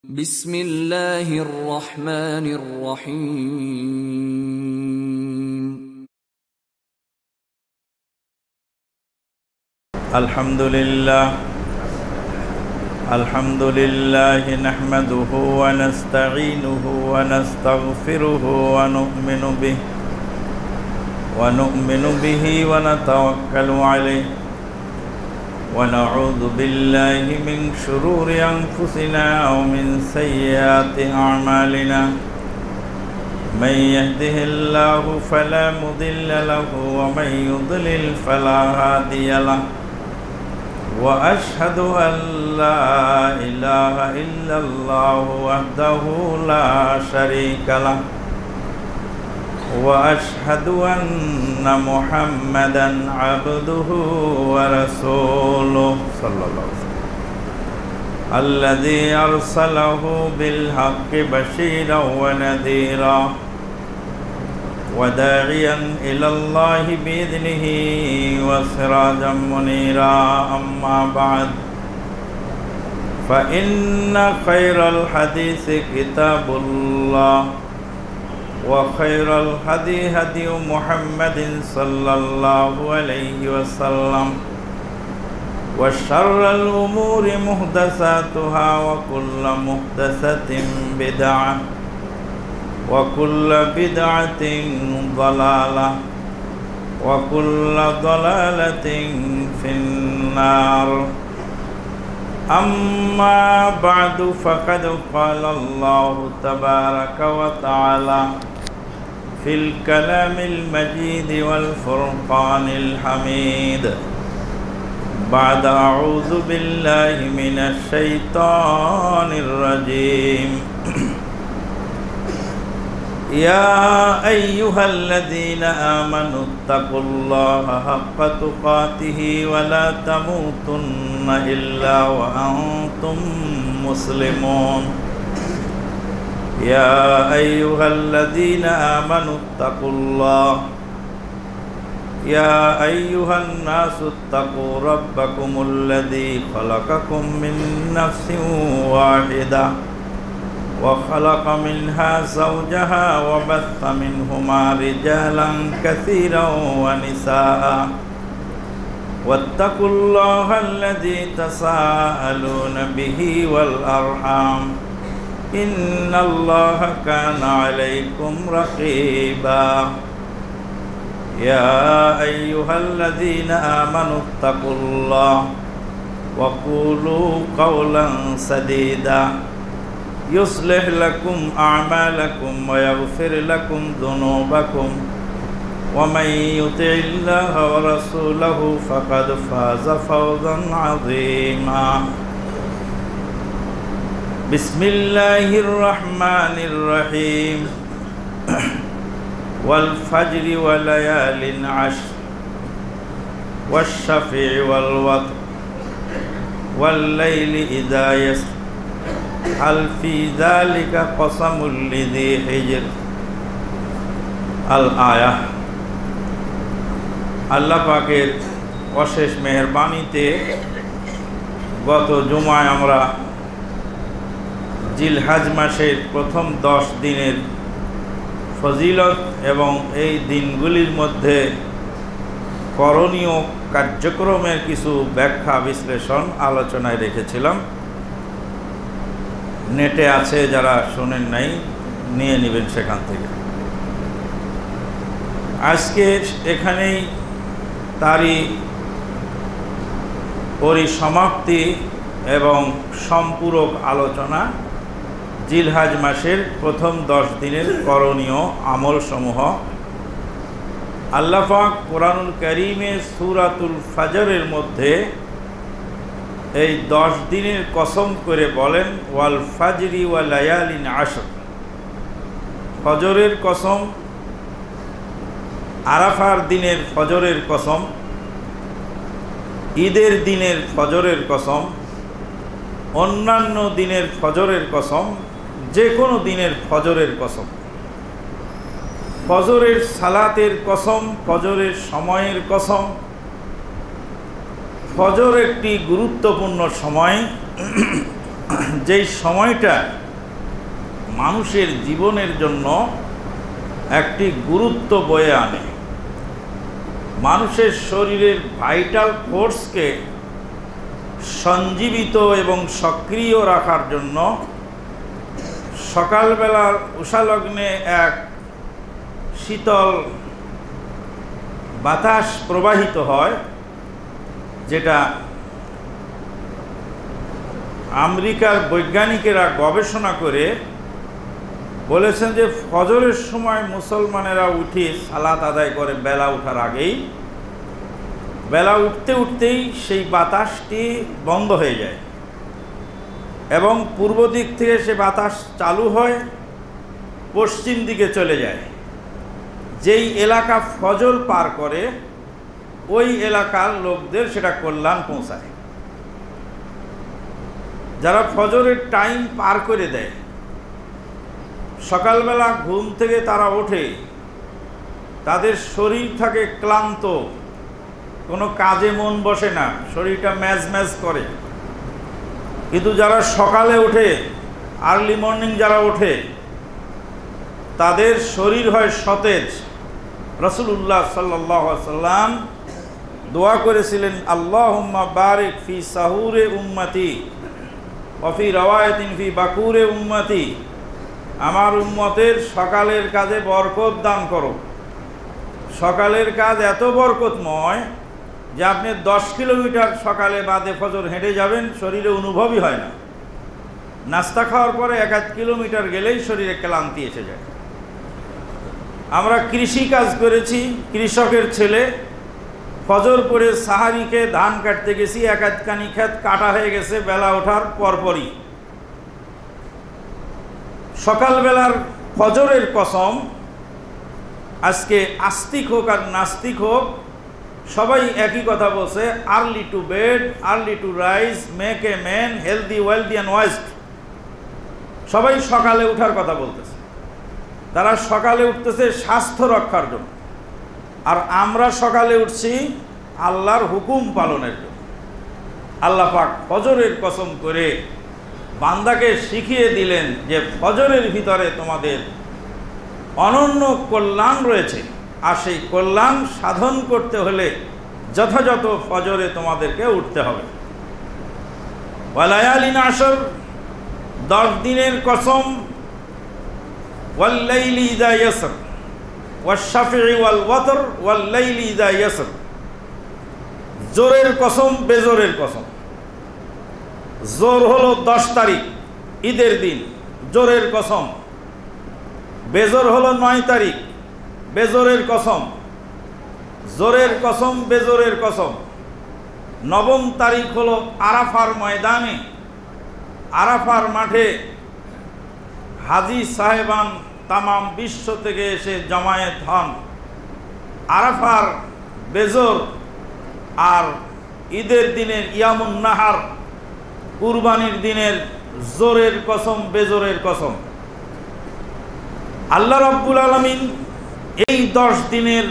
بسم الله الرحمن الرحيم الحمد لله نحمده ونستعينه ونستغفره ونؤمن به ونتوكل عليه ونعوذ بالله من شرور أنفسنا ومن سيئات أعمالنا من يهده الله فلا مضل له ومن يضلل فلا هادي له وأشهد أن لا إله إلا الله وحده لا شريك له وأشهد أن محمدا عبده ورسوله صلى الله عليه وسلم الذي أرسله بالحق بشيرا ونذيرا وداعيا إلى الله بإذنه وسراجا منيرا أما بعد فإن خير الحديث كتاب الله وخير الهدي هدي محمد صلى الله عليه وسلم وشر الأمور محدثاتها وكل محدثة بدعة وكل بدعة ضلالة وكل ضلالة في النار أما بعد فقد قال الله تبارك وتعالى في الكلام المجيد والفرقان الحميد بعد أعوذ بالله من الشيطان الرجيم يا أيها الذين آمنوا اتقوا الله حق تقاته ولا تموتن إلا وأنتم مسلمون يا أيها الذين آمنوا اتقوا الله يا أيها الناس اتقوا ربكم الذي خلقكم من نفس واحدة وخلق منها زوجها وبث منهما رجالا كثيرا ونساء واتقوا الله الذي تساءلون به والأرحام إن الله كان عليكم رقيبا يا أيها الذين آمنوا اتقوا الله وقولوا قولا سديدا يصلح لكم أعمالكم ويغفر لكم ذنوبكم ومن يطع الله ورسوله فقد فاز فوزا عظيما بسم الله الرحمن الرحيم والفجر وليال عشر والشفع والوتر والليل إذا يسر هل في ذلك قسم لذي حجر الآية আল্লাহ পাকের অশেষ মেহেরবানিতে গত জুমায় আমরা জিলহজ মাসের প্রথম 10 দিনের ফজিলত এবং এই দিনগুলির মধ্যে করণীয় কার্যক্রমের কিছু ব্যাখ্যা বিশ্লেষণ আলোচনায় রেখেছিলাম। নেটে আছে, যারা শোনেন নাই নিয়ে নেবেন সেখান থেকে। আজকে এখানেই তারই পরিসমাপ্তি এবং সম্পূরক আলোচনা জিলহজ মাসের প্রথম 10 দিনের করণীয় আমলসমূহ। আল্লাহ পাক কোরআনুল কারীমে সূরাতুল ফজরের মধ্যে এই 10 দিনের কসম করে বলেন ওয়াল ফাজরি ওয়া লায়ালিন আশর। ফজরের কসম, আরাফার দিনের ফজরের কসম, ঈদের দিনের ফজরের কসম, অন্যান্য দিনের ফজরের কসম, যে কোনো দিনের ফজরের কসম, ফজরের সালাতের কসম, ফজরের সময়ের কসম। ফজর একটি গুরুত্বপূর্ণ সময়। যেই সময়টা মানুষের জীবনের জন্য একটি গুরুত্ব বয়ে আনে, মানুষের শরীরের ভাইটাল ফোর্সকে সঞ্জীবিত এবং সক্রিয় রাখার জন্য সকালবেলার উষালগ্নে এক শীতল বাতাস প্রবাহিত হয়, যেটা আমেরিকার বৈজ্ঞানিকেরা গবেষণা করে বলেছেন যে ফজরের সময় মুসলমানেরা উঠে সালাত আদায় করে বেলা ওঠার আগেই, বেলা উঠতে উঠতেই সেই বাতাসটি বন্ধ হয়ে যায় এবং পূর্ব দিক থেকে সে বাতাস চালু হয়, পশ্চিম দিকে চলে যায়। যেই এলাকা ফজর পার করে ওই এলাকার লোকদের সেটা কল্যাণ পৌঁছায়। যারা ফজরের টাইম পার করে দেয়, সকালবেলা ঘুম থেকে তারা ওঠে, তাদের শরীর থাকে ক্লান্ত, কোনো কাজে মন বসে না, শরীরটা ম্যাজ ম্যাজ করে। কিন্তু যারা সকালে ওঠে, আর্লি মর্নিং যারা ওঠে, তাদের শরীর হয় সতেজ। রাসূলুল্লাহ সাল্লাল্লাহু আলাইহি সাল্লাম দোয়া করেছিলেন, আল্লাহুম্মা বারিক ফি সাহুরে উম্মতি ওয়া ফি রাওয়ায়াতিন ফি বাকুরে উম্মতি, আমার উম্মতের সকালের কাজে বরকত দান করো। সকালের কাজ এত বরকতময় যে আপনি 10 কিলোমিটার সকালে বাদে ফজর হেঁটে যাবেন, শরীরে অনুভবই হয় না। নাস্তা খাওয়ার পরে 1-1 কিলোমিটার গেলেই শরীরে ক্লান্তি এসে যায়। আমরা কৃষি কাজ করেছি, কৃষকের ছেলে, ফজর পরে সাহারিকে ধান কাটতে গেছি, 1-1 কানি ক্ষেত কাটা হয়ে গেছে বেলা ওঠার পরপরই। সকালবেলার ফজরের কসম, আজকে আস্তিক হোক আর নাস্তিক হোক, সবাই একই কথা বলছে, early to bed, early to rise, make a man healthy, wealthy and wise. সবাই সকালে উঠার কথা বলতেছে, তারা সকালে উঠতেছে স্বাস্থ্য রক্ষার জন্য, আর আমরা সকালে উঠছি আল্লাহর হুকুম পালনের জন্য। আল্লাহ পাক ফজরের কসম করে বান্দাকে শিখিয়ে দিলেন যে ফজরের ভিতরে তোমাদের অনন্য কল্যাণ রয়েছে, আর সেই কল্যাণ সাধন করতে হলে যথাযথ ফজরে তোমাদেরকে উঠতে হবে। ওয়ালায়ালিন আশর, 10 দিনের কসম, ওয়াল্লাইলি ইযা ইয়াসর ওয়াশ-শাফঈ ওয়াল ওয়াতর ওয়াল্লাইলি ইযা ইয়াসর। জোরের কসম, বেজোরের কসম। জোর হলো 10 তারিখ ঈদের দিন, জোরের কসম। বেজোর হলো 9 তারিখ, বেজোরের কসম। জোরের কসম, বেজোরের কসম। 9 তারিখ হলো আরাফার ময়দানে, আরাফার মাঠে হাজী সাহেবান তামাম বিশ্ব থেকে এসে জমায়েত হন। আরাফার বেজোর, আর ঈদের দিনের ইয়ামুন নাহার, কুরবানির দিনের জোরের কসম, বেজোরের কসম। আল্লাহ রাব্বুল আলামিন এই 10 দিনের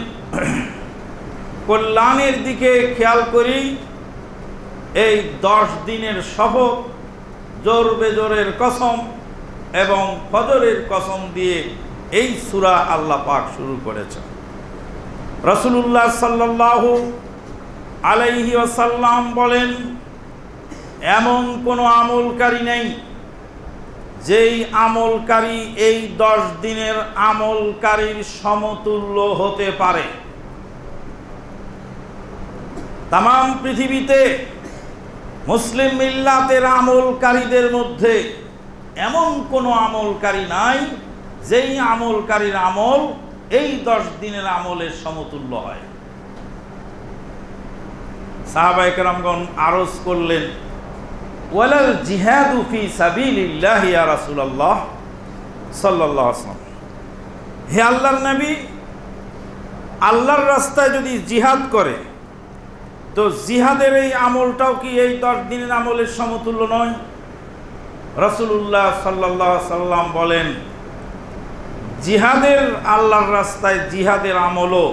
কল্যাণের দিকে খেয়াল করি এই 10 দিনের শপথ, জোর বেজোরের কসম এবং ফজরের কসম দিয়ে এই সূরা আল্লাহ পাক শুরু করেছেন। রাসূলুল্লাহ সাল্লাল্লাহু আলাইহি ওয়াসাল্লাম বলেন, এমন কোনো আমলকারী নেই যেই আমলকারী এই 10 দিনের আমলকারীর সমতুল্য হতে পারে। তামাম পৃথিবীতে মুসলিম মিল্লাতের আমলকারীদের মধ্যে এমন কোনো আমলকারী নাই যেই আমলকারীর আমল এই 10 দিনের আমলের সমতুল্য হয়। সাহাবায়ে কেরামগণ আরজ করলেন, ওয়ালাল জিহাদু ফি সাবিলিল্লাহ ইয়া রাসূলুল্লাহ সাল্লাল্লাহু আলাইহি ওয়াসাল্লাম। হে আল্লাহর নবী, আল্লাহর রাস্তায় যদি জিহাদ করে তো জিহাদের এই আমলটাও কি এই 10 দিনের আমলের সমতুল্য নয়? রাসূলুল্লাহ সাল্লাল্লাহু আলাইহি ওয়াসাল্লাম বলেন, জিহাদের, আল্লাহর রাস্তায় জিহাদের আমলও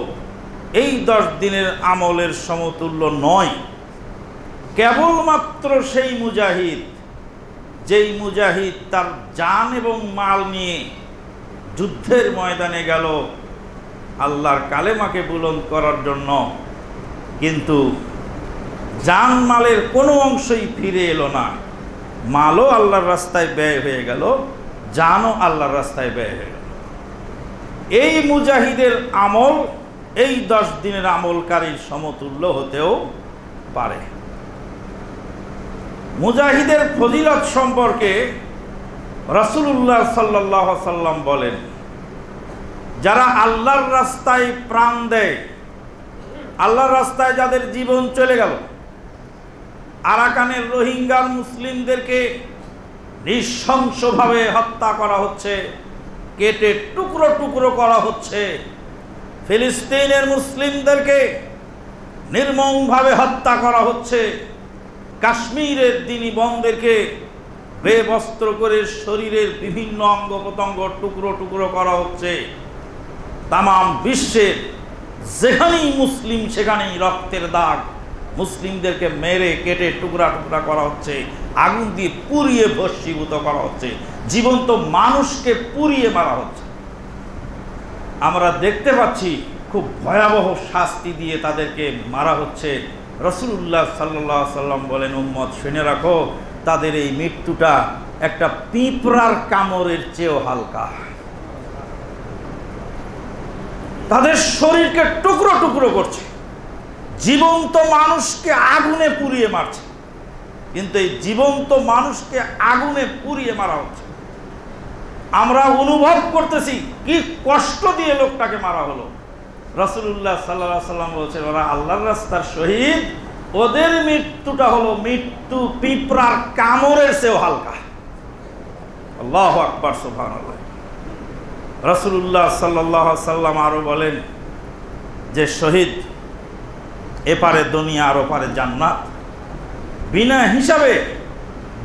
এই 10 দিনের আমলের সমতুল্য নয়। কেবলমাত্র সেই মুজাহিদ যেই মুজাহিদ তার জান এবং মাল নিয়ে যুদ্ধের ময়দানে গেল আল্লাহর কালেমাকে বুলন্দ করার জন্য, কিন্তু জান মালের কোনো অংশই ফিরে এলো না, মালও আল্লাহর রাস্তায় ব্যয় হয়ে গেল, জানও আল্লাহর রাস্তায় ব্যয় হয়ে গেল, এই মুজাহিদের আমল এই 10 দিনের আমলকারীর সমতুল্য হতেও পারে। মুজাহিদের ফজিলত সম্পর্কে রাসূলুল্লাহ সাল্লাল্লাহু আলাইহি সাল্লাম বলেন, যারা আল্লাহর রাস্তায় প্রাণ দেয়, আল্লাহর রাস্তায় যাদের জীবন চলে গেল, আরাকানের রোহিঙ্গার মুসলিমদেরকে নৃশংসভাবে হত্যা করা হচ্ছে, কেটে টুকরো টুকরো করা হচ্ছে, ফিলিস্তিনের মুসলিমদেরকে নির্মমভাবে হত্যা করা হচ্ছে, কাশ্মীরের দিনী বোনদেরকে বেবস্ত্র করে শরীরের বিভিন্ন অঙ্গ প্রত্যঙ্গ টুকরো টুকরো করা হচ্ছে, তাম বিশ্বের যেখানেই মুসলিম সেখানেই রক্তের দাগ, মুসলিমদেরকে মেরে কেটে টুকরা টুকরা করা হচ্ছে, আগুন দিয়ে পুড়িয়ে ভস্মীভূত করা হচ্ছে, জীবন্ত মানুষকে পুড়িয়ে মারা হচ্ছে। আমরা দেখতে পাচ্ছি খুব ভয়াবহ শাস্তি দিয়ে তাদেরকে মারা হচ্ছে। রাসূলুল্লাহ সাল্লাল্লাহু আলাইহি সাল্লাম বলেন, উম্মত শুনে রাখো, তাদের এই মৃত্যুটা একটা পিঁপড়ার কামড়ের চেয়েও হালকা। তাদের শরীরকে টুকরো টুকরো করছে, জীবন্ত মানুষকে আগুনে পুড়িয়ে মারছে, কিন্তু এই জীবন্ত মানুষকে আগুনে পুড়িয়ে মারা হচ্ছে। আমরা অনুভব করতেছি কি কষ্ট দিয়ে লোকটাকে মারা হলো। রাসূলুল্লাহ সাল্লাল্লাহু আলাইহি সাল্লাম বলছেন, ওরা আল্লাহর রাস্তার শহীদ, ওদের মৃত্যুটা হলো মৃত্যু পিঁপড়ার কামড়ের চেয়েও হালকা। আল্লাহু আকবার, সুবহানাল্লাহ। রাসূলুল্লাহ সাল্লাল্লাহু আলাইহি সাল্লাম আরো বলেন যে শহীদ এপারে দুনিয়া আর ওপারে জান্নাত, বিনা হিসাবে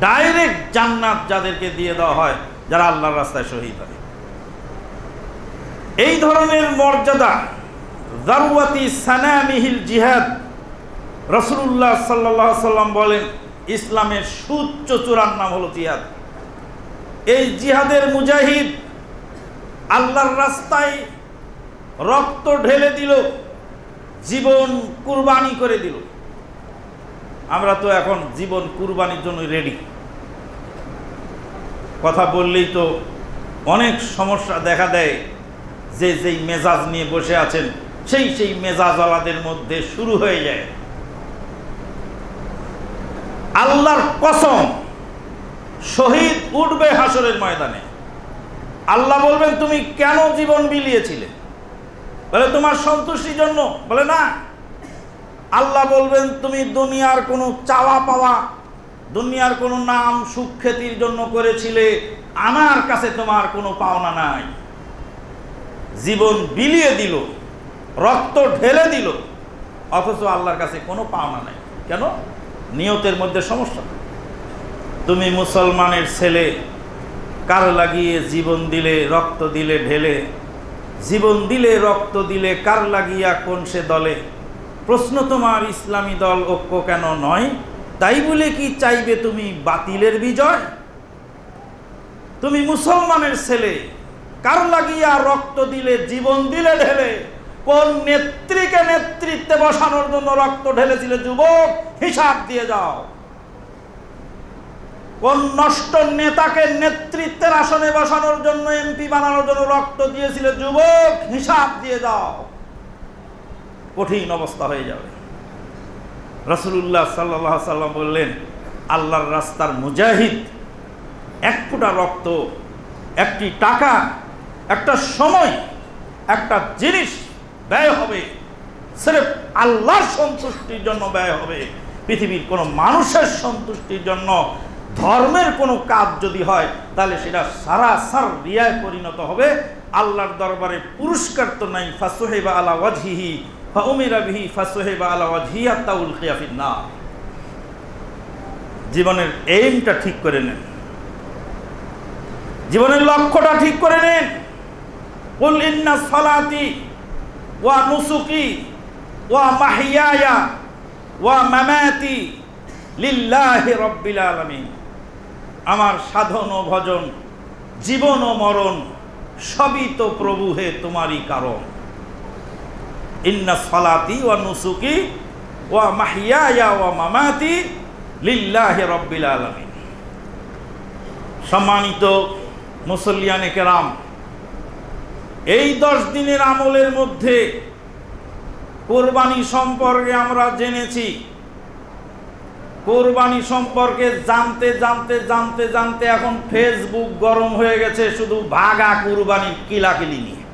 ডাইরেক্ট জান্নাত যাদেরকে দিয়ে দেওয়া হয়, যারা আল্লাহর রাস্তায় শহীদ হয়। এই ধরনের মর্যাদা যারওয়াতি সানামিহিল জিহাদ, রাসূলুল্লাহ সাল্লাল্লাহু আলাইহি সাল্লাম বলেন ইসলামের সুউচ্চ চূড়ার নাম হলো জিহাদ। এই জিহাদের মুজাহিদ আল্লাহর রাস্তায় রক্ত ঢেলে দিল, জীবন কুরবানি করে দিল। আমরা তো এখন জীবন কুরবানির জন্য রেডি। কথা বললেই তো অনেক সমস্যা দেখা দেয়, যে যেই মেজাজ নিয়ে বসে আছেন সেই মেজাজওয়ালাদের মধ্যে শুরু হয়ে যায়। আল্লাহর কসম, শহীদ উঠবে হাসরের ময়দানে। আল্লাহ বলবেন, তুমি কেন জীবন বিলিয়েছিলে? বলে, তোমার সন্তুষ্টির জন্য। বলে, না। আল্লাহ বলবেন, তুমি দুনিয়ার কোনো চাওয়া পাওয়া, দুনিয়ার কোনো নাম সুখ খ্যাতির জন্য করেছিলে, আমার কাছে তোমার কোনো পাওনা নাই। জীবন বিলিয়ে দিল, রক্ত ঢেলে দিল, অথচ আল্লাহর কাছে কোনো পাওনা নাই। কেন? নিয়তের মধ্যে সমস্যা। তুমি মুসলমানের ছেলে, কার লাগিয়ে জীবন দিলে, রক্ত দিলে ঢেলে, জীবন দিলে রক্ত দিলে, কার লাগিয়া কোন সে দলে? প্রশ্ন তোমার, ইসলামী দল ঐক্য কেন নয়? তাই বলে কি চাইবে তুমি বাতিলের বিজয়? তুমি মুসলমানের ছেলে, কার লাগিয়া রক্ত দিলে, জীবন দিলে ঢেলে, কোন নেত্রীকে নেতৃত্বে বসানোর জন্য রক্ত ঢেলেছিলে যুবক? হিসাব দিয়ে যাও। কোন নষ্ট নেতাকে নেতৃত্বের আসনে বসানোর জন্য, এমপি বানানোর জন্য রক্ত দিয়েছিলে যুবক? হিসাব দিয়ে যাও। কঠিন অবস্থা হয়ে যাবে। রাসূলুল্লাহ সাল্লাল্লাহু আলাইহি সাল্লাম বললেন, আল্লাহর রাস্তার মুজাহিদ এক ফোঁটা রক্ত, একটি টাকা, একটা সময়, একটা জিনিস ব্যয় হবে, সির্ফ আল্লাহর সন্তুষ্টির জন্য ব্যয় হবে। পৃথিবীর কোনো মানুষের সন্তুষ্টির জন্য ধর্মের কোনো কাজ যদি হয়, তাহলে সেটা সারাসার রিয়ায় পরিণত হবে। আল্লাহর দরবারে পুরস্কার তো নাই। ফাসুহিবা আলা ওয়াজহিহি ফাউমিরা বিহি ফাসুহিবা আলা ওয়াজহি হাত্তা উলকিয়া ফিন নার। জীবনের এইমটা ঠিক করে নেন, জীবনের লক্ষ্যটা ঠিক করে নেন। কুল ইন্না সালাতি ওয়া নুসুকি ওয়া মাহইয়ায়া ওয়া মামাতি লিল্লাহি রাব্বিল আলামিন। আমার সাধন ও ভজন, জীবন ও মরণ সবই তো প্রভু হে তোমারই কারণ। ইন্না সালাতি ওয়া নুসুকি ওয়া মাহইয়ায়া ওয়া মামাতি লিল্লাহি রাব্বিল আলামিন। সম্মানিত মুসল্লিয়ানে কেরাম, এই 10 দিনের আমলের মধ্যে কোরবানি সম্পর্কে আমরা জেনেছি। কোরবানি সম্পর্কে জানতে জানতে জানতে জানতে এখন ফেসবুক গরম হয়ে গেছে শুধু ভাগা কুরবানির কিলাকিলি নিয়ে।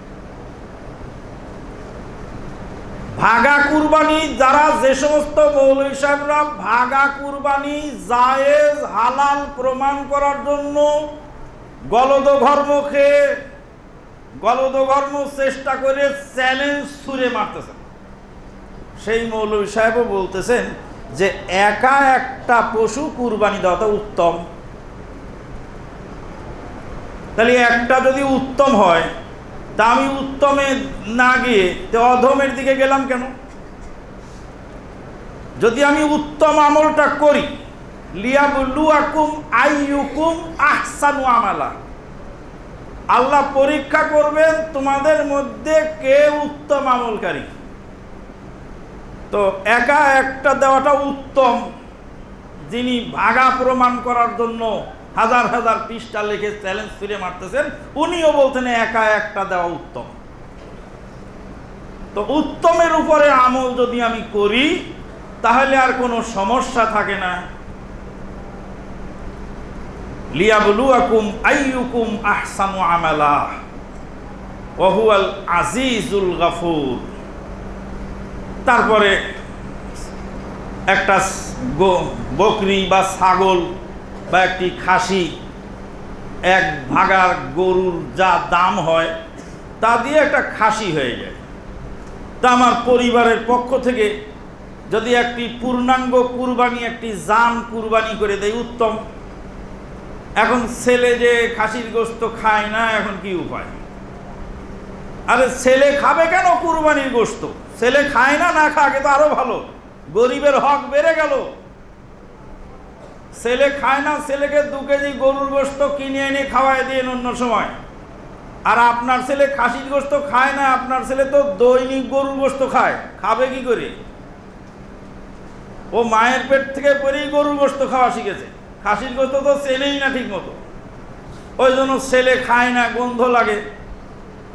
ভাগা কুরবানি, যারা যে সমস্ত মৌলভী সাহেবরা ভাগা কুরবানি জায়েজ হালাল প্রমাণ করার জন্য গলদঘর্ম চেষ্টা করে চ্যালেঞ্জ ছুঁড়ে মারতেছেন, সেই মৌলভী সাহেবও বলতেছেন যে একা একটা পশু কুরবানি দেওয়াটা উত্তম। তাহলে একটা যদি উত্তম হয়, তা আমি উত্তমে না গিয়ে তো অধমের দিকে গেলাম কেন? যদি আমি উত্তম আমলটা করি, লিয়াবলুয়াকুম আইয়ুকুম আহসানু আমালা, আল্লাহ পরীক্ষা করবেন তোমাদের মধ্যে কে উত্তম আমলকারী। তো একা একটা দেওয়াটা উত্তম, যিনি ভাগা প্রমাণ করার জন্য হাজার হাজার পৃষ্ঠা লিখে চ্যালেঞ্জ ফিরে মারতেছেন, উনিও বলতেন একা একটা দেওয়া উত্তম। তো উত্তমের উপরে আমল যদি আমি করি তাহলে আর কোনো সমস্যা থাকে না। লিয়াবলুয়াকুম আইয়ুকুম আহসানু আমালা ওয়া হুয়াল আজিজুল গাফুর। তারপরে একটা বকরি বা ছাগল বা একটি খাসি, এক ভাগার গরুর যা দাম হয় তা দিয়ে একটা খাসি হয়ে যায়। তা আমার পরিবারের পক্ষ থেকে যদি একটি পূর্ণাঙ্গ কুরবানি, একটি জান কুরবানি করে দেয় উত্তম। এখন ছেলে যে খাসির গোশত খায় না, এখন কি উপায়? আরে ছেলে খাবে কেন কুরবানির গোশত? ছেলে খায় না, না খাকে তো আরো ভালো, গরিবের হক বেড়ে গেল। ছেলে খায় না, ছেলেকে 2 কেজি গরুর গোশত কিনে এনে খাওয়াই দিয়ে অন্য সময়। আর আপনার ছেলে খাসির গোশত খায় না, আপনার ছেলে তো দৈনিক গরুর গোশত খায়, খাবে কি করে? ও মায়ের পেট থেকে পরেই গরুর গোশত খাওয়া শিখেছে, খাসির গোশত তো ছেলেই না ঠিক মতো। ওই জন্য ছেলে খায় না, গন্ধ লাগে।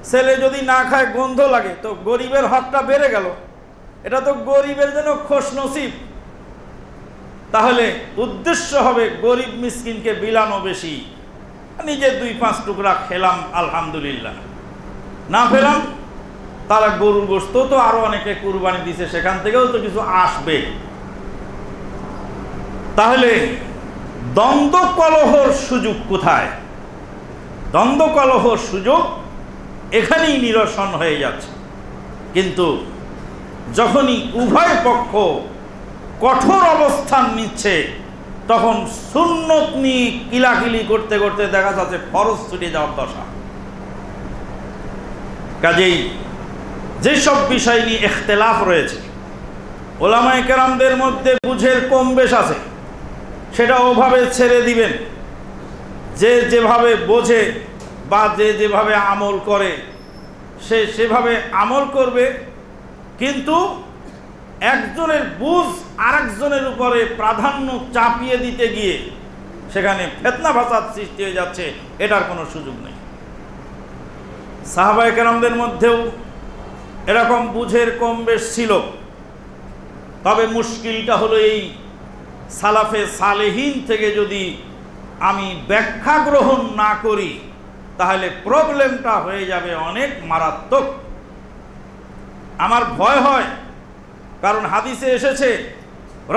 ছেলে যদি না খায়, গন্ধ লাগে, তো গরিবের হকটা বেড়ে গেল। এটা তো গরিবের জন্য খুশনসিব। তাহলে উদ্দেশ্য হবে গরিব মিসকিনকে বিলানো বেশি। নিজে 2-5 টুকরা খেলাম আলহামদুলিল্লাহ, না পেলাম তারা গরুর গোশত তো আরো অনেকে কুরবানি দিছে, সেখান থেকেও তো কিছু আসবে। তাহলে দ্বন্দ্ব কলহর সুযোগ কোথায়? দ্বন্দ্ব কলহর সুযোগ এখানেই নিরসন হয়ে যাচ্ছে। কিন্তু যখনই উভয় পক্ষ কঠোর অবস্থান নিচ্ছে, তখন সুন্নত নিয়ে কিলাকিলি করতে করতে দেখা যাচ্ছে ফরজ ছুটে যাওয়ার দশা। কাজেই যেসব বিষয় নিয়ে ইখতিলাফ রয়েছে, ওলামায়ে কেরামদের মধ্যে বুঝের কম বেশ আছে, সেটা ওভাবে ছেড়ে দিবেন। যে যেভাবে বোঝে বা যে যেভাবে আমল করে সে সেভাবে আমল করবে। কিন্তু একজনের বুঝ আরেকজনের উপরে প্রাধান্য চাপিয়ে দিতে গিয়ে সেখানে ফিতনা ফাসাদ সৃষ্টি হয়ে যাচ্ছে, এটার কোনো সুযোগ নেই। সাহাবায়ে কেরামদের মধ্যেও এরকম বুঝের কম বেশ ছিল। তবে মুশকিলটা হলো এই সালাফে সালেহিন থেকে যদি আমি ব্যাখ্যা গ্রহণ না করি তাহলে প্রবলেমটা হয়ে যাবে অনেক মারাত্মক। আমার ভয় হয়, কারণ হাদিসে এসেছে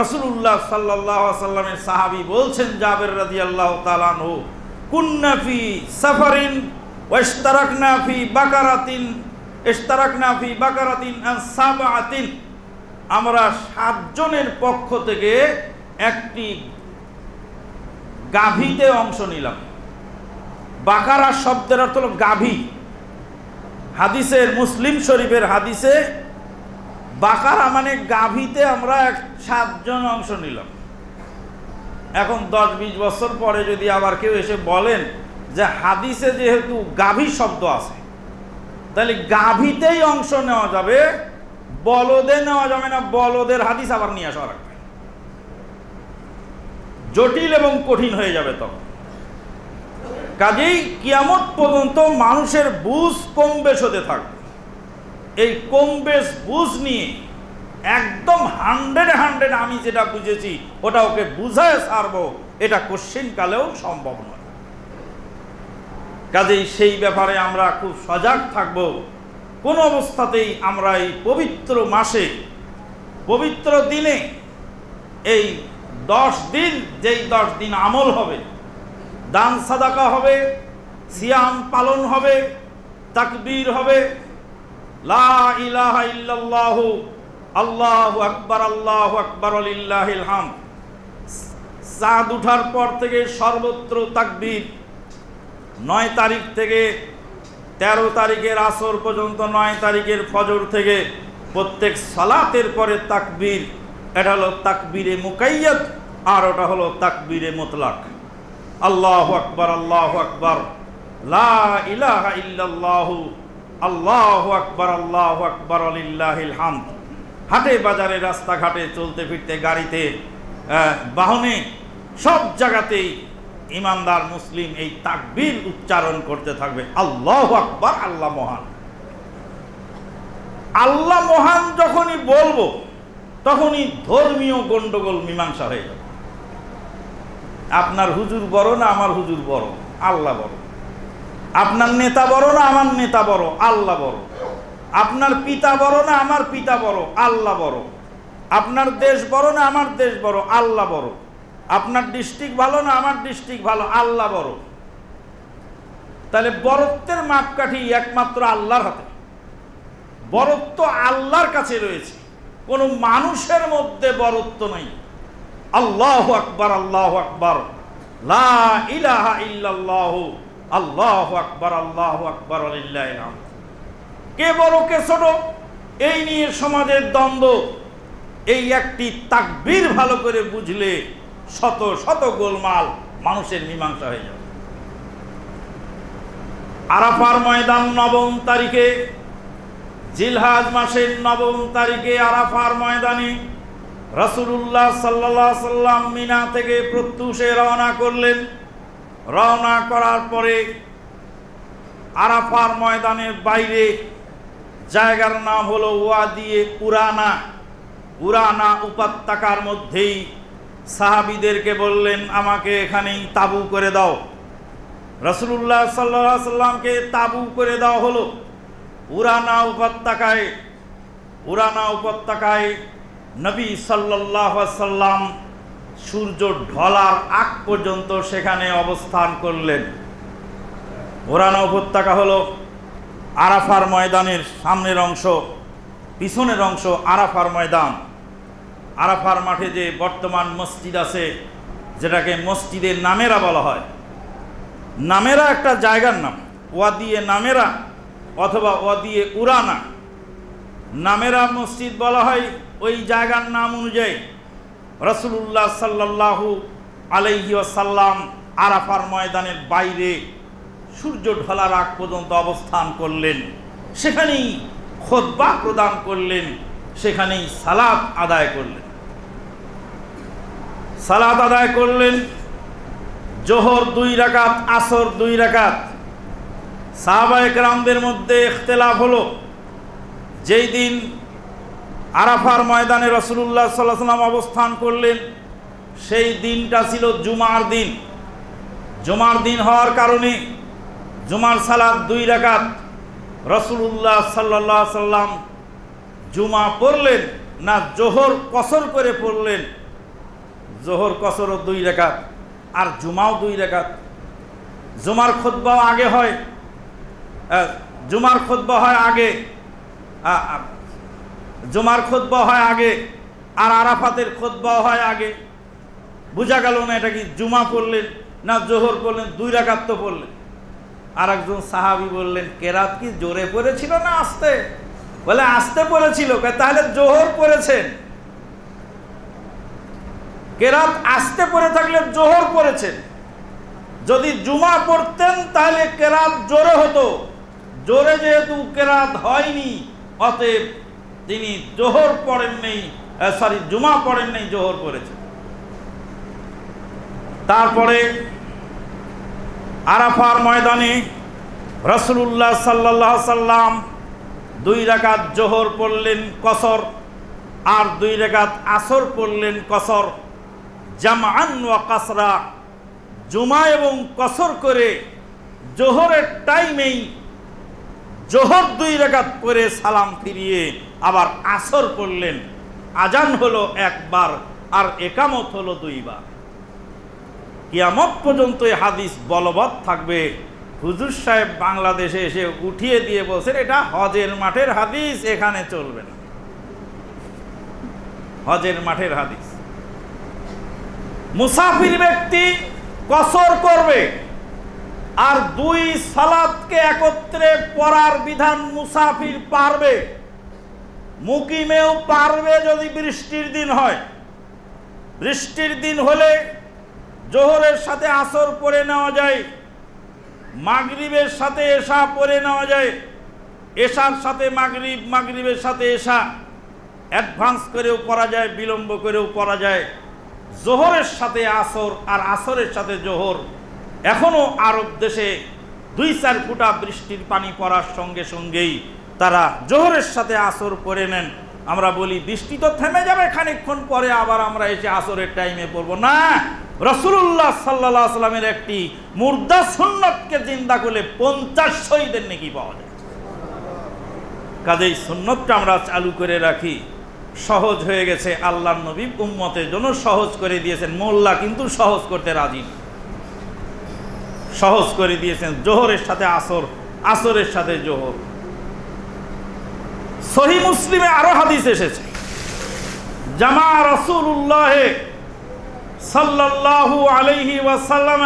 রাসূলুল্লাহ সাল্লাল্লাহু আলাইহি ওয়াসাল্লামের সাহাবী বলছেন, জাবের রাদিয়াল্লাহু তাআলা আনহু, কুন্না ফি সাফারিন ওয়া ইশতারাকনা ফি বাকারাতিন আন সাবআতিন, আমরা 7 জনের পক্ষ থেকে একটি গাভীতে অংশ নিলাম। বাকারা শব্দের অর্থ হলো গাভী। হাদিসের মুসলিম শরীফের হাদিসে বাকারা মানে গাভীতে আমরা 7 জন অংশ নিলাম। এখন 10-20 বছর পরে যদি আবার কেউ এসে বলেন যে হাদিসে যেহেতু গাভী শব্দ আছে, তাহলে গাভীতেই অংশ নেওয়া যাবে, বলদে নেওয়া যাবে না, বলদের হাদিস আবার নিয়ে আসা রাখবে, জটিল এবং কঠিন হয়ে যাবে তখন। কাজেই কিয়ামত পর্যন্ত মানুষের বুঝ কম বেশ হতে থাকবে। এই কম বেশ বুঝ নিয়ে একদম 100 আমি যেটা বুঝেছি ওটা ওকে বুঝায় ছাড়বো, এটা কোশ্চিন কালেও সম্ভব নয়। কাজেই সেই ব্যাপারে আমরা খুব সজাগ থাকব। কোন অবস্থাতেই আমরা এই পবিত্র মাসে, পবিত্র দিনে, এই 10 দিন, যেই 10 দিন আমল হবে, দান সাদাকা হবে, সিয়াম পালন হবে, তাকবীর হবে, লা ইলাহা ইল্লাল্লাহু আল্লাহু আকবার আল্লাহু আকবার লিল্লাহিল হামদ, চাঁদ উঠার পর থেকে সর্বত্র তাকবীর, 9 তারিখ থেকে 13 তারিখের আসর পর্যন্ত, 9 তারিখের ফজর থেকে প্রত্যেক সালাতের পরে তাকবীর। এটা হলো তাকবীরে মুকাইয়াদ, আর ওটা হলো তাকবীরে মুতলাক। আল্লাহু আকবার আল্লাহু আকবার, লা ইলাহা ইল্লাল্লাহু আল্লাহু আকবার লিল্লাহিল হামদ। হাটে বাজারে, রাস্তাঘাটে, চলতে ফিরতে, গাড়িতে, বাহনে, সব জায়গাতেই ইমানদার মুসলিম এই তাকবীর উচ্চারণ করতে থাকবে। আল্লাহু আকবার, আল্লাহ মহান। আল্লাহ মহান যখনই বলবো তখনই ধর্মীয় গন্ডগোল মীমাংসা হয়ে যাবে। আপনার হুজুর বড় না আমার হুজুর বড়, আল্লাহ বড়। আপনার নেতা বড় না আমার নেতা বড়, আল্লাহ বড়। আপনার পিতা বড় না আমার পিতা বড়, আল্লাহ বড়। আপনার দেশ বড় না আমার দেশ বড়, আল্লাহ বড়। আপনার ডিস্ট্রিক্ট ভালো না আমার ডিস্ট্রিক্ট ভালো, আল্লাহ বড়। তাহলে বড়ত্বের মাপকাঠি একমাত্র আল্লাহর হাতে। বড়ত্ব আল্লাহর কাছে রয়েছে, কোনো মানুষের মধ্যে বড়ত্ব নেই। আল্লাহু আকবার আল্লাহু আকবার, লা ইলাহা ইল্লাল্লাহু আল্লাহু আকবার লিল্লাহিল হামদ। কে বড় কে ছোট এই নিয়ে সমাজের দ্বন্দ্ব, এই একটি তাকবীর ভালো করে বুঝলে শত শত গোলমাল মানুষের মীমাংসা হয়ে যাবে। আরাফার ময়দান 9 তারিখে, জিলহজ মাসের 9 তারিখে আরাফার ময়দানে রাসূলুল্লাহ সাল্লাল্লাহু আলাইহি সাল্লাম মিনা থেকে প্রত্যুষে রওনা করলেন। রওনা করার পরে আরাফার ময়দানের বাইরে জায়গার নাম হলো ওয়াদিয়ে উরানা। উরানা উপত্যকার মধ্যেই সাহাবীদেরকে বললেন, আমাকে এখানেই তাবু করে দাও। রাসূলুল্লাহ সাল্লাল্লাহু আলাইহি সাল্লামকে তাবু করে দেওয়া হলো উরানা উপত্যকায়। উরানা উপত্যকায় নবী সাল্লাল্লাহু আলাইহি সাল্লাম সূর্য ঢলার আগ পর্যন্ত সেখানে অবস্থান করলেন। উরানা উপত্যকা হলো আরাফার ময়দানের সামনের অংশ, পিছনের অংশ আরাফার ময়দান। আরাফার মাঠে যে বর্তমান মসজিদ আছে, যেটাকে মসজিদে নামেরা বলা হয়, নামেরা একটা জায়গার নাম, ওয়াদিয়ে নামেরা অথবা ওয়াদিয়ে উরানা। নামেরা মসজিদ বলা হয় ওই জায়গার নাম অনুযায়ী। রাসূলুল্লাহ সাল্লাল্লাহু আলাইহি ওয়াসাল্লাম আরাফার ময়দানের বাইরে সূর্য ঢলার আগ পর্যন্ত অবস্থান করলেন। সেখানেই খুতবা প্রদান করলেন, সেখানেই সালাত আদায় করলেন। সালাত আদায় করলেন, জোহর 2 রাকাত, আসর 2 রাকাত। সাহাবায়ে কেরামদের মধ্যে ইখতিলাফ হলো, যেই দিন আরাফার ময়দানে রাসূলুল্লাহ সাল্লাল্লাহু আলাইহি ওয়াসাল্লাম অবস্থান করলেন সেই দিনটা ছিল জুমার দিন। জুমার দিন হওয়ার কারণে জুমার সালাত 2 রাকাত। রাসূলুল্লাহ সাল্লাল্লাহু আলাইহি ওয়াসাল্লাম জুমা পড়লেন না জোহর কসর করে পড়লেন? জোহর কসরও 2 রাকাত আর জুমাও 2 রাকাত। জুমার খুতবাও আগে হয়, জুমার খুতবা হয় আগে, জুমার খুতবা হয় আগে আর আরাফাতের খুতবা হয় আগে। বোঝা গেল না এটা কি জুমা পড়লেন না জোহর পড়লেন, 2 রাকাত তো পড়লেন। আর একজন সাহাবী বললেন, কেরাত কি জোরে পড়েছিল না আস্তে? বলে আস্তে পড়েছিল। তাহলে জোহর পড়েছেন। কেরাত আস্তে পড়ে থাকলে জোহর পড়েছেন, যদি জুমা পড়তেন তাহলে কেরাত জোরে হতো। জোরে যেহেতু কেরাত হয়নি, অতএব তিনি জোহর পড়েন নেই, জুমা পড়েন নেই, জোহর পড়েছেন। তারপরে আরাফার ময়দানে রাসূলুল্লাহ সাল্লাল্লাহু আলাইহি সাল্লাম 2 রাকাত জোহর পড়লেন কসর, আর 2 রাকাত আসর পড়লেন কসর, জামআন ওয়া কাসরা, জুমা এবং কসর করে জোহরের টাইমেই জোহর 2 রাকাত পড়ে সালাম ফিরিয়ে আবার আসর পড়লেন। আজান হলো একবার আর একামত হলো 2 বার। কিয়ামত পর্যন্ত এই হাদিস বলবৎ থাকবে। হুজুর সাহেব বাংলাদেশে এসে উঠিয়ে দিয়ে বলছেন এটা হজের মাঠের হাদিস, এখানে চলবে না। হজের মাঠের হাদিস। মুসাফির ব্যক্তি কসর করবে, আর 2 সালাতকে একত্রে পড়ার বিধান মুসাফির পারবে, মুকিমেও পারবে যদি বৃষ্টির দিন হয়। বৃষ্টির দিন হলে জোহরের সাথে আসর পড়ে নেওয়া যায়, মাগরিবের সাথে এশা পড়ে নেওয়া যায়, এশার সাথে মাগরিব, মাগরিবের সাথে এশা, অ্যাডভান্স করেও পড়া যায়, বিলম্ব করেও পড়া যায়। জোহরের সাথে আসর আর আসরের সাথে জোহর। এখনো আরব দেশে 2-4 ফুটা বৃষ্টির পানি পড়ার সঙ্গে সঙ্গেই তারা জোহরের সাথে আসর পড়ে নেন। আমরা বলি বৃষ্টি তো থেমে যাবে খানিকক্ষণ পরে, আবার আমরা এসে আসরের টাইমে পড়বো না। রাসূলুল্লাহ সাল্লাল্লাহু আলাইহি ওয়াসাল্লামের একটি মুর্দা সুন্নতকে জিন্দা করলে 50 শহীদের নেকি পাওয়া যায়। কাজেই সুন্নতটা আমরা চালু করে রাখি। সহজ হয়ে গেছে, আল্লাহর নবী উম্মতের জন্য সহজ করে দিয়েছেন। মোল্লা কিন্তু সহজ করতে রাজি না, সহজ করে দিয়েছেন জোহরের সাথে আসর, আসরের সাথে জোহর। সহিহ মুসলিমে আরো হাদিস এসেছে, জামা রাসূলুল্লাহ সাল্লাল্লাহু আলাইহি ওয়াসাল্লাম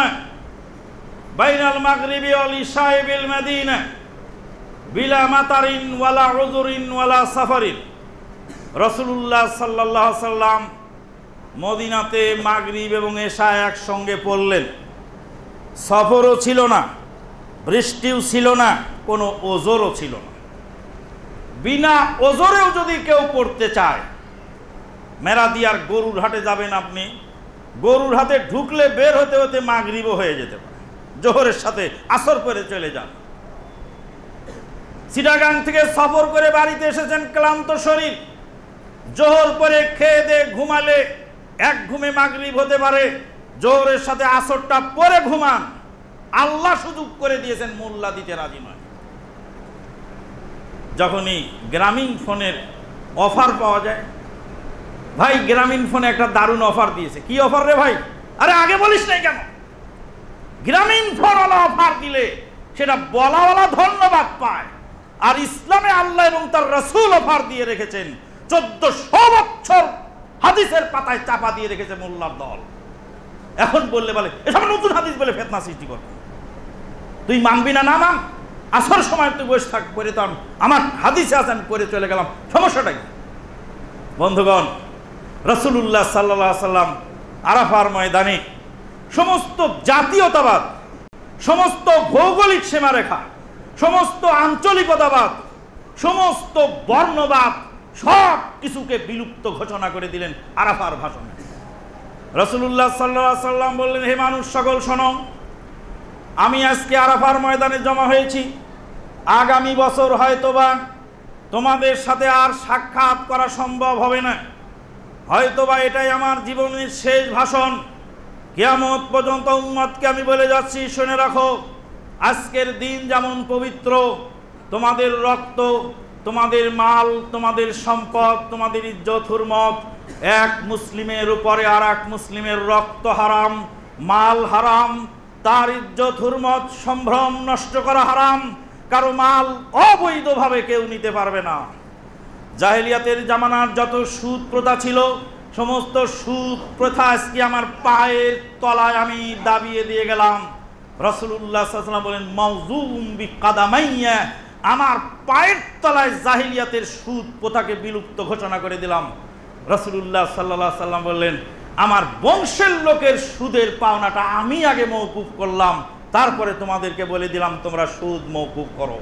বাইনাল মাগরিবি ওয়াল ইশাই বিল মদিনা বিলা মাতারিন ওয়ালা উযুরিন ওয়ালা সাফারিন। রাসূলুল্লাহ সাল্লাল্লাহু আলাইহি সাল্লাম মদিনাতে মাগরিব এবং এশা একসঙ্গে পড়লেন। সফরও ছিল না, বৃষ্টিও ছিল না, কোনো ওজরও ছিল না। বিনা ওজরেও যদি কেউ পড়তে চায়, মেরাদিয়ার গরুর হাটে যাবেন আপনি, গরুর হাতে ঢুকলে বের হতে হতে মাগরিবও হয়ে যেতে পারে, জোহরের সাথে আসর করে চলে যান। চিটাগাং থেকে সফর করে বাড়িতে এসেছেন, ক্লান্ত শরীর, জোহর পরে খেয়ে দিয়ে ঘুমালে 1 ঘুমে মাগরিব হতে পারে, জোহরের সাথে আসরটা পরে ঘুমান। আল্লাহ সুযোগ করে দিয়েছেন, মোল্লা দিতে রাজি নয়। যখনই গ্রামীণ ফোনের অফার পাওয়া যায়, ভাই গ্রামীণ ফোনে একটা দারুণ অফার দিয়েছে। কি অফার রে ভাই? আরে আগে বলিস নাই কেন? গ্রামীণ ফোনওয়ালা অফার দিলে সেটা বলাওয়ালা ধন্যবাদ পায়। আর ইসলামে আল্লাহ এবং তার রাসূল অফার দিয়ে রেখেছেন, 1400 বছর হাদিসের পাতায় চাপা দিয়ে রেখেছে মোল্লার দল। এখন বললে বলে এসব নতুন হাদিস বলে ফিতনা সৃষ্টি করবে। তুই মানবি না, না মান, আসর সময় তুই বসে থাক, পরে তো আমার হাদিসে আছে আমি পরে চলে গেলাম, সমস্যাটা কি? বন্ধুগণ, রাসূলুল্লাহ সাল্লাল্লাহু আলাইহি সাল্লাম আরাফার ময়দানে সমস্ত জাতীয়তাবাদ, সমস্ত ভৌগোলিক সীমারেখা, সমস্ত আঞ্চলিকতাবাদ, সমস্ত বর্ণবাদ সব কিছুকে বিলুপ্ত ঘোষণা করে দিলেন আরাফার ভাষণে। রাসূলুল্লাহ সাল্লাল্লাহু আলাইহি সাল্লাম বললেন, হে মানুষ সকল শোনো, আমি আজকে আরাফার ময়দানে জমা হয়েছি। আগামী বছর হয়তোবা তোমাদের সাথে আর সাক্ষাৎ করা সম্ভব হবে না, হয়তোবা এটাই আমার জীবনের শেষ ভাষণ। কিয়ামত পর্যন্ত উম্মতকে আমি বলে যাচ্ছি, শুনে রাখো, আজকের দিন যেমন পবিত্র, তোমাদের রক্ত, তোমাদের মাল, তোমাদের সম্পদ, তোমাদের ইজ্জত হুরমত, এক মুসলিমের উপরে আর এক মুসলিমের রক্ত হারাম, মাল হারাম, তার ইজ্জত হুরমত সম্ভ্রম নষ্ট করা হারাম। কারো মাল অবৈধভাবে কেউ নিতে পারবে না। জাহেলিয়াতের জামানার যত সুদ প্রথা ছিল, সমস্ত সুদ প্রথা আজকে আমার পায়ের তলায় আমি দাবিয়ে দিয়ে গেলাম। রাসূলুল্লাহ সাল্লাল্লাহু আলাইহি ওয়াসাল্লাম বলেন, মাউযুম বিকাদামাইয়া, আমার পায়ের তলায় জাহেলিয়াতের সুদ প্রথাকে বিলুপ্ত ঘোষণা করে দিলাম। রাসূলুল্লাহ সাল্লাল্লাহু আলাইহি ওয়াসাল্লাম বললেন, আমার বংশের লোকের সুদের পাওনাটা আমি আগে মওকুফ করলাম, তারপরে তোমাদেরকে বলে দিলাম তোমরা সুদ মওকুফ করো।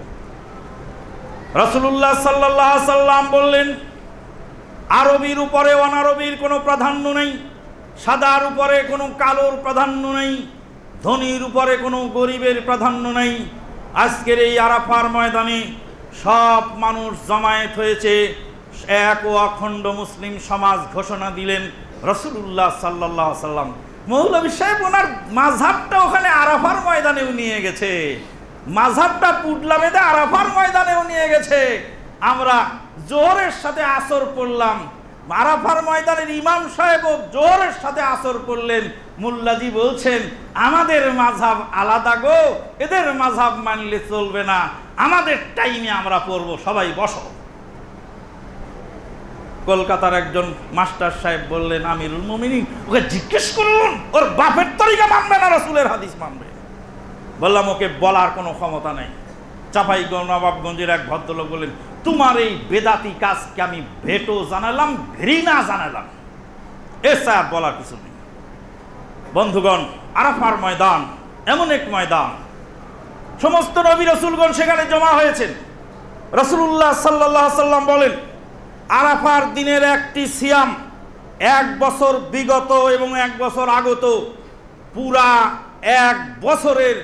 রাসূলুল্লাহ সাল্লাল্লাহু আলাইহি সাল্লাম বললেন, আরবীর উপরে অনারবীর কোনো প্রাধান্য নেই, সাদার উপরে কোনো কালোর প্রাধান্য নেই, ধনীর উপরে কোনো গরিবের প্রাধান্য নেই। আজকের এই আরাফার ময়দানে সব মানুষ জমায়েত হয়েছে, এক ও অখণ্ড মুসলিম সমাজ ঘোষণা দিলেন রাসূলুল্লাহ সাল্লাল্লাহু আলাইহি সাল্লাম। মৌলভী সাহেব ওনার মাযহাবটা ওখানে আরাফার ময়দানেও নিয়ে গেছে, মাযহাবটা পুডলা বেঁধে আরাফার ময়দানেও নিয়ে গেছে। আমরা জোহরের সাথে আসর পড়লাম, আরাফার ময়দানের ইমাম সাহেবও জোহরের সাথে আসর পড়লেন। মোল্লাজি বলছেন আমাদের মাযহাব আলাদা গো, এদের মাযহাব মানলে চলবে না, আমাদের টাইমে আমরা পড়বো, সবাই বসো। কলকাতার একজন মাস্টার সাহেব বললেন, আমিরুল মুমিনিন ওকে জিজ্ঞেস করুন ওর বাপের তরিকা মানবে না রাসূলের হাদিস মানবে। বললাম ওকে বলার কোনো ক্ষমতা নেই। চাঁপাইনবাবগঞ্জের এক ভদ্রলোক বললেন, তোমার এই বেদাতি কাজকে আমি ভেটো জানালাম, ঘৃণা জানালাম, এছাড়া বলার কিছু নেই। বন্ধুগণ, আরাফার ময়দান এমন এক ময়দান, সমস্ত নবী রাসূলগণ সেখানে জমা হয়েছেন। রাসূলুল্লাহ সাল্লাল্লাহু আলাইহি সাল্লাম বলেন, আরাফার দিনের একটি সিয়াম 1 বছর বিগত এবং 1 বছর আগত, পুরা 1 বছরের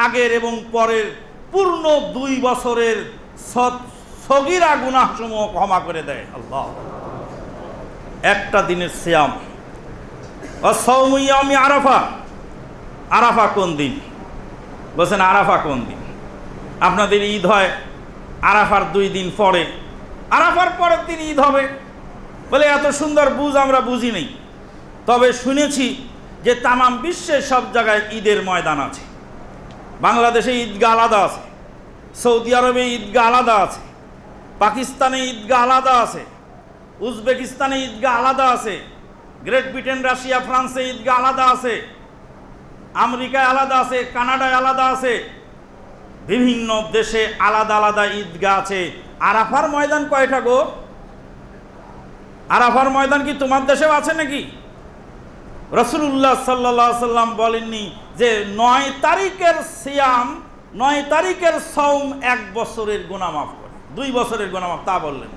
আগের এবং পরের পূর্ণ 2 বছরের সগীরা গুনাহসমূহ ক্ষমা করে দেয় আল্লাহ। একটা দিনের সিয়াম। আস-সাওমু ইয়াউমি আরাফা। আরাফা কোন দিন? বলছেন আরাফা কোন দিন? আপনাদের ঈদ হয় আরাফার 2 দিন পরে, আরাফার পরের দিন ঈদ হবে। বলে এত সুন্দর বুঝ আমরা বুঝি নেই, তবে শুনেছি যে তামাম বিশ্বের সব জায়গায় ঈদের ময়দান আছে। বাংলাদেশে ঈদগাহ আলাদা আছে, সৌদি আরবে ঈদগাহ আলাদা আছে, পাকিস্তানে ঈদগাহ আলাদা আছে, উজবেকিস্তানে ঈদগাহ আলাদা আছে, গ্রেট ব্রিটেন, রাশিয়া, ফ্রান্সে ঈদগাহ আলাদা আছে, আমেরিকায় আলাদা আছে, কানাডায় আলাদা আছে, বিভিন্ন দেশে আলাদা আলাদা ঈদগাহ আছে। আরাফার ময়দান কয়টা গো? আরাফার ময়দান কি তোমার দেশেও আছে নাকি? রাসূলুল্লাহ সাল্লাল্লাহু আলাইহি সাল্লাম বলেননি যে 9 তারিখের সিয়াম, 9 তারিখের সাওম 1 বছরের গুনাহ মাফ করে, 2 বছরের গুনাহ মাফ, তা বললেন।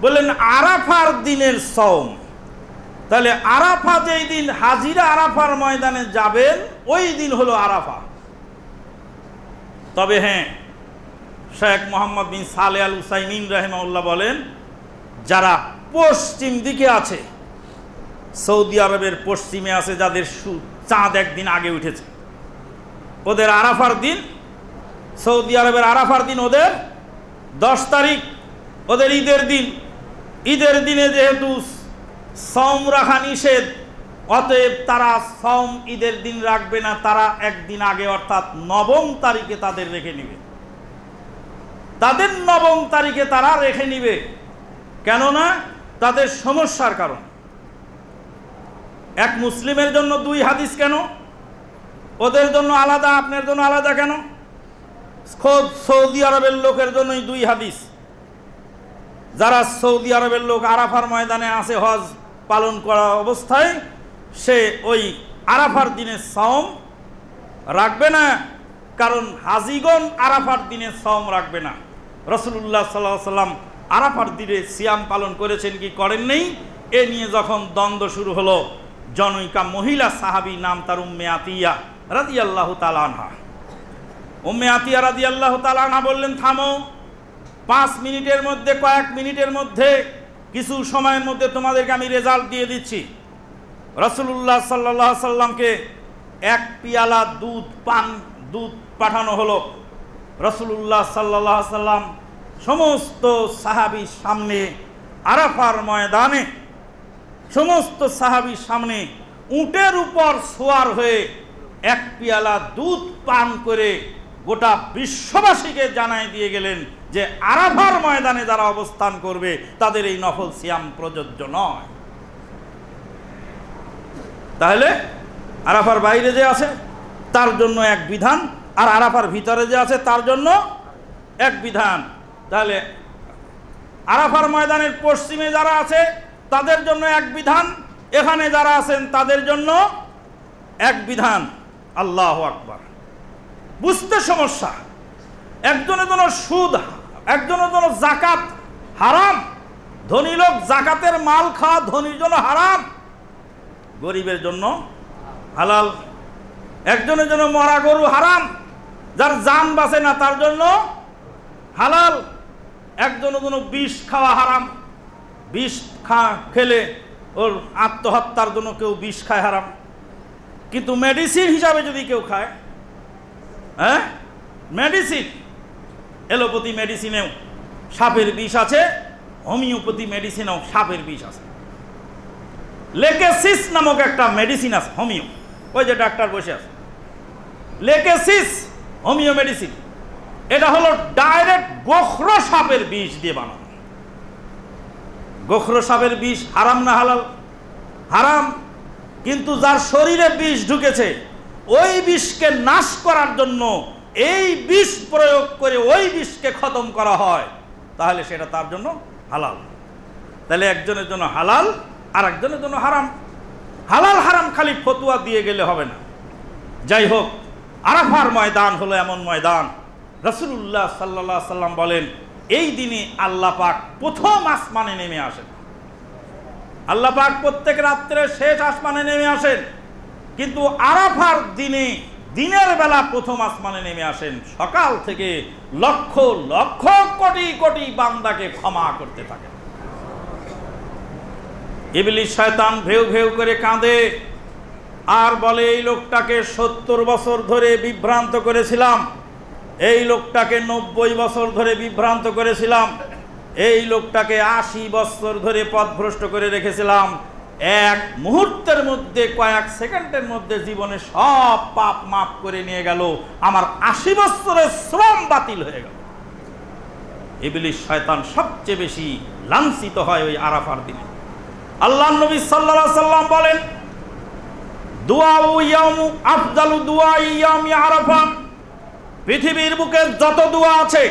বললেন আরাফার দিনের সাওম। তাহলে আরাফা যেই দিন হাজিরা আরাফার ময়দানে যাবেন ওই দিন হলো আরাফা। তবে হ্যাঁ, শেখ মোহাম্মদ বিন সালেহ আল উসাইমিন রাহিমাহুল্লাহ বলেন, যারা পশ্চিম দিকে আছে, সৌদি আরবের পশ্চিমে আছে, যাদের চাঁদ একদিন আগে উঠেছে, ওদের আরাফার দিন, সৌদি আরবের আরাফার দিন ওদের 10 তারিখ, ওদের ঈদের দিন। ঈদের দিনে যেহেতু সাওম রাখা নিষেধ, অতএব তারা সাওম ঈদের দিন রাখবে না, তারা একদিন আগে অর্থাৎ 9 তারিখে তাদের রেখে নিবে, তাদের 9 তারিখে তারা রেখে নিবে। কেননা তাদের সমস্যার কারণ। এক মুসলিমের জন্য 2 হাদিস কেন? ওদের জন্য আলাদা, আপনার জন্য আলাদা কেন? খোদ সৌদি আরবের লোকের জন্যই 2 হাদিস। যারা সৌদি আরবের লোক আরাফার ময়দানে আছে হজ পালন করা অবস্থায়, সে ওই আরাফার দিনে সাওম রাখবে না, কারণ হাজিগণ আরাফার দিনে সাওম রাখবে না। রাসূলুল্লাহ সাল্লাল্লাহু আলাইহি সাল্লাম আরাফার দিনে সিয়াম পালন করেছেন কি করেন নেই, এ নিয়ে যখন দ্বন্দ্ব শুরু হলো, জনৈকা মহিলা সাহাবী, নাম তার উম্মে আতিয়া রাদিয়াল্লাহু তাআলা আনহা। উম্মে আতিয়া রাদিয়াল্লাহু তাআলা আনহা বললেন, থামো, 5 মিনিটের মধ্যে, কয়েক মিনিটের মধ্যে, কিছু সময়ের মধ্যে তোমাদেরকে আমি রেজাল্ট দিয়ে দিচ্ছি। রাসূলুল্লাহ সাল্লাল্লাহু আলাইহি সাল্লামকে 1 পিয়ালা দুধ পাঠানো হলো। রাসূলুল্লাহ সাল্লাল্লাহু আলাইহি সাল্লাম সমস্ত সাহাবীর সামনে, আরাফার ময়দানে সমস্ত সাহাবীর সামনে উটের উপর সওয়ার হয়ে 1 পিয়ালা দুধ পান করে গোটা বিশ্ববাসীকে জানাই দিয়ে গেলেন যে আরাফার ময়দানে যারা অবস্থান করবে তাদের এই নফল সিয়াম প্রযোজ্য নয়। তাহলে আরাফার বাইরে যে আছে তার জন্য এক বিধান, আর আরাফার ভিতরে যে আছে তার জন্য এক বিধান। তাহলে আরাফার ময়দানের পশ্চিমে যারা আছে তাদের জন্য এক বিধান, এখানে যারা আছেন তাদের জন্য এক বিধান, আল্লাহু আকবার। বুঝতে সমস্যা, একজনের জন্য সুদ, একজনের জন্য যাকাত হারাম। ধনী লোক যাকাতের মাল খাওয়া ধনীর জন্য হারাম, গরিবের জন্য হালাল। একজনের জন্য মরা গরু হারাম, যার জান বাঁচে না তার জন্য হালাল। একজনের জন্য বিষ খাওয়া হারাম, বিষ খেলে ওর আত্মহত্যার জন্য কেউ বিষ খায় হারাম। কিন্তু মেডিসিন হিসাবে যদি কেউ খায়, হ্যাঁ মেডিসিন, এলোপ্যাথি মেডিসিনেও সাপের বিষ আছে, হোমিওপ্যাথি মেডিসিনেও সাপের বিষ আছে। লেকেসিস নামক একটা মেডিসিন আছে হোমিও, ওই যে ডাক্তার বসে আছে, লেকেসিস হোমিও মেডিসিন। এটা হলো ডাইরেক্ট গোখরো সাপের বিষ দিয়ে বানানো। গোখরো সাপের বিষ হারাম না হালাল? হারাম। কিন্তু যার শরীরে বিষ ঢুকেছে, ওই বিষকে নাশ করার জন্য এই বিষ প্রয়োগ করে ওই বিষকে খতম করা হয়, তাহলে সেটা তার জন্য হালাল। তাহলে একজনের জন্য হালাল আর একজনের জন্য হারাম। হালাল হারাম খালি ফতুয়া দিয়ে গেলে হবে না। যাই হোক, আরাফার ময়দান হলো এমন ময়দান, রাসূলুল্লাহ সাল্লাল্লাহু আলাইহি সাল্লাম বলেন এই দিনে আল্লাহ পাক প্রথম আসমানে নেমে আসেন। আল্লাহ পাক প্রত্যেক রাত্রে শেষ আসমানে নেমে আসেন, কিন্তু আরাফার দিনে দিনের বেলা প্রথম আসমানে নেমে আসেন। সকাল থেকে লক্ষ লক্ষ কোটি কোটি বান্দাকে ক্ষমা করতে থাকেন। ইবলিস শয়তান ভেউ ভেউ করে কাঁদে আর বলে এই লোকটাকে 70 বছর ধরে বিভ্রান্ত করেছিলাম, এই লোকটাকে 90 বছর ধরে বিভ্রান্ত করেছিলাম, এই লোকটাকে 80 বছর ধরে পথভ্রষ্ট করে রেখেছিলাম। এক মুহূর্তের মধ্যে, কয়েক সেকেন্ডের মধ্যে জীবনে সব পাপ মাফ করে নিয়ে গেল, আমার 80 বছরের শ্রম বাতিল হয়ে গেল। ইবলিস শয়তান সবচেয়ে বেশি লাঞ্ছিত হয় ওই আরাফার দিনে। আল্লাহর নবী সাল্লাল্লাহু আলাইহি সাল্লাম বলেন দুআউ ইয়াউমু আফদালু দুআই ইয়াউমি আরাফা, পৃথিবীর বুকে যত দোয়া আছে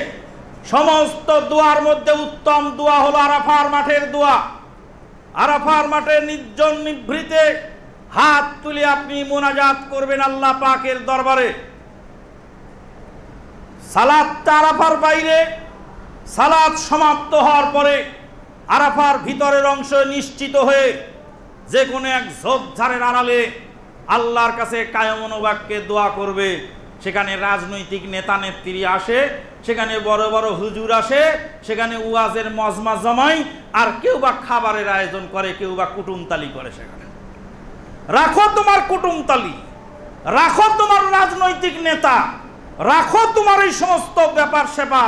সমস্ত দোয়ার মধ্যে উত্তম দোয়া হলো আরাফার মাঠের দোয়া। আরাফার মাঠে নির্জন নিভৃতে হাত তুলে আপনি মোনাজাত করবেন আল্লাহ পাকের দরবারে। সালাত আরাফার বাইরে, সালাত সমাপ্ত হওয়ার পরে আরাফার ভিতরের অংশ নিশ্চিত হয়ে যে কোনো এক ঝোপঝাড়ের আড়ালে আল্লাহর কাছে কায়মনোবাক্যে দোয়া করবে। সেখানে রাজনৈতিক নেতা নেত্রী আসে, সেখানে বড় বড় হুজুর আসে, সেখানে ওয়াজের মজমা জমায়, আর কেউ বা খাবারের আয়োজন করে, কেউ বা কুটুমতালি করে। সেখানে রাখো তোমার কুটুমতালি, রাখো তোমার রাজনৈতিক নেতা, রাখো তোমার এই সমস্ত ব্যাপার সেবা,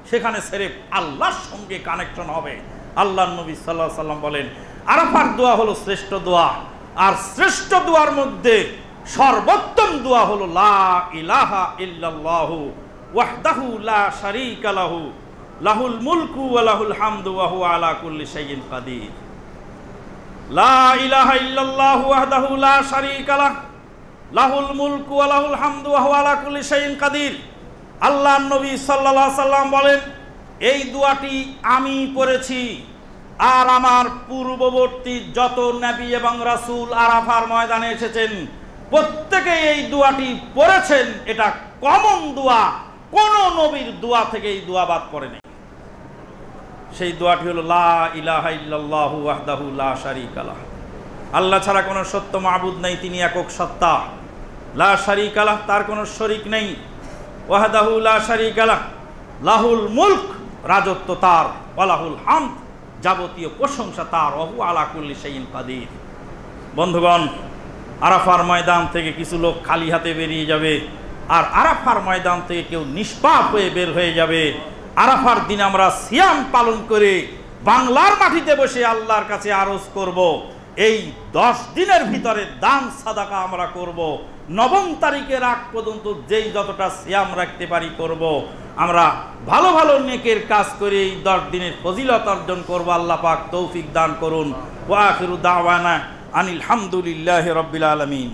সেখানে সেরেফ আল্লাহর সঙ্গে কানেকশন হবে। আল্লাহর নবী সাল্লাল্লাহু আলাইহি সাল্লাম বলেন আরাফার দোয়া হলো শ্রেষ্ঠ দোয়া, আর শ্রেষ্ঠ দোয়ার মধ্যে সর্বোত্তম দোয়া হলো লা ইলাহা ইল্লাল্লাহু ওয়াহদাহু লা শারীকা লাহু লাহুল মুলকু ওয়া লাহুল হামদু ওয়া হুয়া আলা কুল্লি শাইইন কাদির। লা ইলাহা ইল্লাল্লাহু ওয়াহদাহু লা শারীকা লাহু লাহুল মুলকু ওয়া লাহুল হামদু ওয়া হুয়া আলা কুল্লি শাইইন কাদির। আল্লাহর নবী সাল্লাল্লাহু আলাইহি সাল্লাম বলেন এই দোয়াটি আমি পড়েছি আর আমার পূর্ববর্তী যত নবী এবং রাসূল আরাফার ময়দানে এসেছেন প্রত্যেকেই এই দোয়াটি পড়েছেন। এটা কমন দোয়া, কোন নবীর দোয়া থেকে এই দোয়া বাদ পড়েনি। সেই দোয়াটি হলো লা ইলাহা ইল্লাল্লাহু ওয়াহদাহু লা শারীকা লাহু, আল্লাহ ছাড়া কোনো সত্য মাবুদ নেই, তিনি একক সত্তা। লা শারীকা লাহু, তার কোনো শরীক নেই। ওয়াহদাহু লা শারীকা লাহু লাহুল মুলক, রাজত্ব তার, ওয়া লাহুল হামদ, যাবতীয় প্রশংসা তার, ওয়া হুয়া আলা কুল্লি শাইইন কাদির। বন্ধুগণ, আরাফার ময়দান থেকে কিছু লোক খালি হাতে বেরিয়ে যাবে, আর আরাফার ময়দান থেকে কেউ নিষ্পাপ হয়ে বের হয়ে যাবে। আরাফার দিন আমরা সিয়াম পালন করে বাংলার মাটিতে বসে আল্লাহর কাছে আরজ করব, এই 10 দিনের ভিতরে দান সাদাকা আমরা করব। 9 তারিখের আগ পর্যন্ত যেই যতটা সিয়াম রাখতে পারি করব। আমরা ভালো ভালো নেকের কাজ করে এই 10 দিনের ফজিলত অর্জন করব। আল্লাহ পাক তৌফিক দান করুন। ওয়া আখিরু দাওয়ানা আনিল হামদুলিল্লাহি রাব্বিল আলামিন।